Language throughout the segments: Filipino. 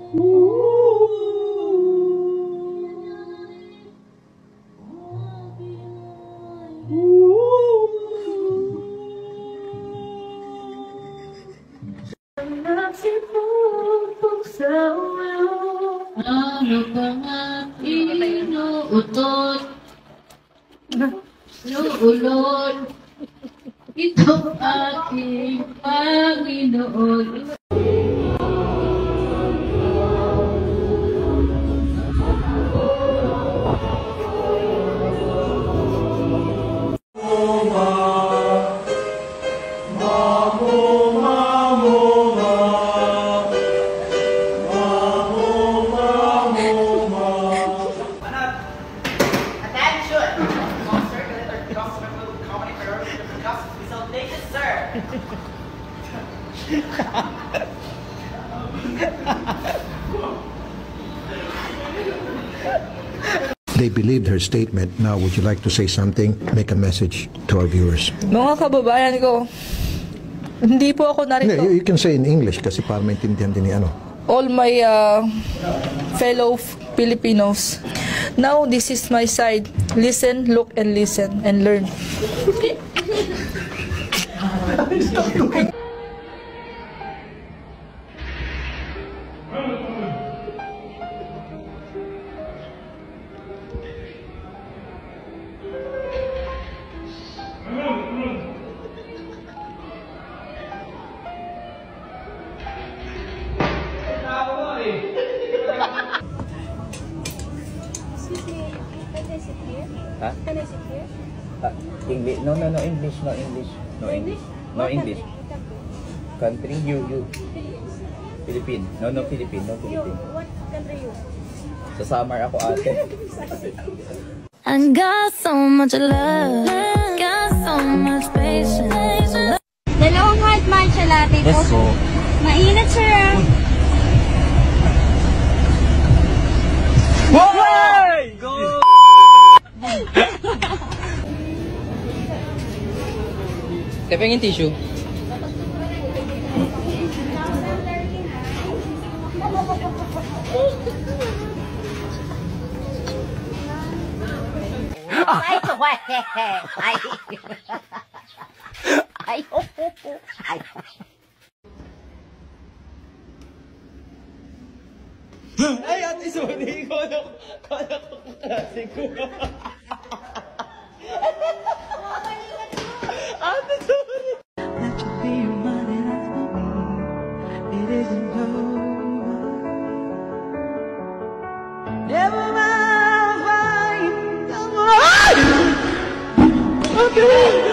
Ano ba nga inuutot? Nuulot, ito aking Panginoon. They believed her statement. Now, would you like to say something? Make a message to our viewers. Mga kababayan ko, hindi po ako narito. You can say in English kasi para maintindihan din ni ano. All my fellow Filipinos, now this is my side. Listen, look, and listen, and learn. Huh? Can I sit here? English? No, English. No English. No English. Country? You. Philippine. No, Philippine. No, Philippine. What country you? Sa summer ako ate. I got so much love, got so much patience. Dalawang white matcha latte po. Yes, so. Mainit, sir. Why? Go! Tepengin tissue. Ay, ate, sorry. Kala ko klase ko. Ate, sorry. That should be your money, that's for me. It isn't over. Never mind, fine. Come on. Okay.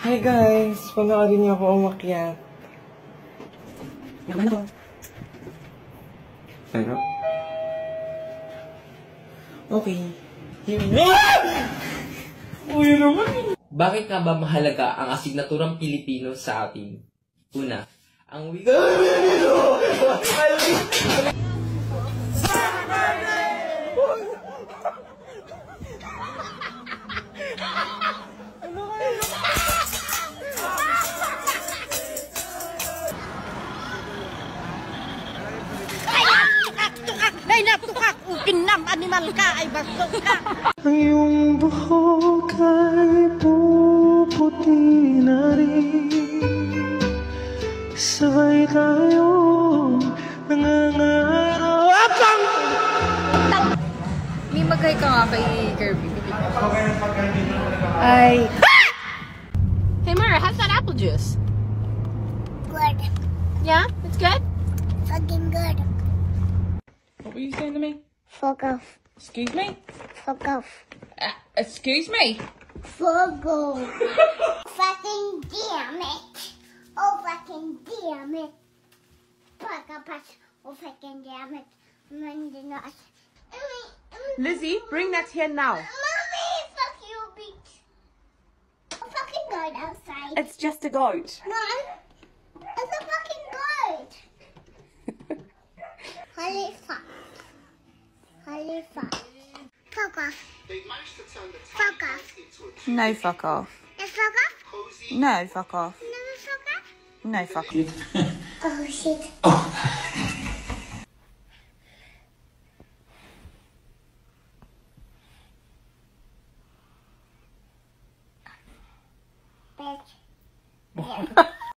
Hi guys! Panoorin niyo ako umakyat. Naman ako. Pero? Okay. Uy naman! Bakit nga ba mahalaga ang asignaturang Pilipino sa atin? Una, ang wika... Ay, natukak! Upinam, animal ka! Ay, bastos ka! Ang iyong buhok ay puputi na rin. Sabay tayong nangangaraw. Apang! May mag-hi ka nga kay Kirby. Ay. Hey Mara, how's that apple juice? Good. Yeah? It's good? Fucking good. What were you saying to me? Fuck off. Excuse me? Fuck off. Excuse me? Fuck off. Fucking damn it. Oh, fucking damn it. Fuck off. Oh, fucking damn it. Lizzie, bring that here now. Mommy, fuck you, bitch. Oh, fucking God. goat outside. It's just a goat. No, it's a fucking goat. Holy fuck. Holy fuck. Fuck off. Fuck off. No, fuck off. Yes, fuck off. No, fuck off. Never fuck off. No, fuck off. Oh shit. Bitch. Yeah.